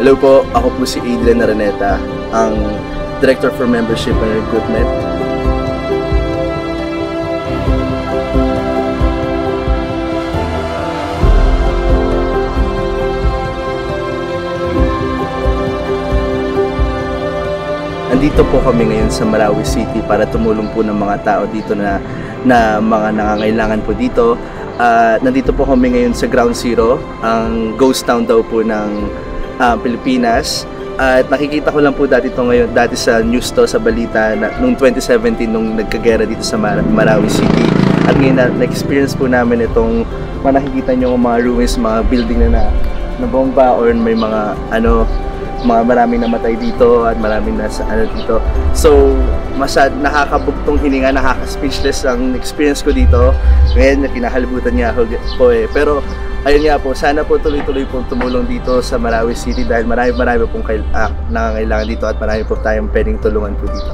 Hello po, ako po si Adrian Araneta, ang Director for Membership and Recruitment. Andito po kami ngayon sa Marawi City para tumulong po ng mga tao dito na mga nangangailangan po dito. Nandito po kami ngayon sa Ground Zero, ang ghost town daw po ng Pilipinas. At nakikita ko lang po dati sa news to, sa balita na noong 2017 nung nagkagera dito sa Marawi City. At ngayon na-experience po namin itong nakikita nyo mga ruins, mga building na bomba or may mga maraming namatay dito at maraming nasa dito. So, nakakabugtong hininga, nakaka-speechless ang experience ko dito. Ngayon, kinahalibutan niya ako po eh. Pero, ayun nga po, sana po tuloy-tuloy pong tumulong dito sa Marawi City dahil marami pong nangangailangan dito at marami po tayong pwedeng tulungan po dito.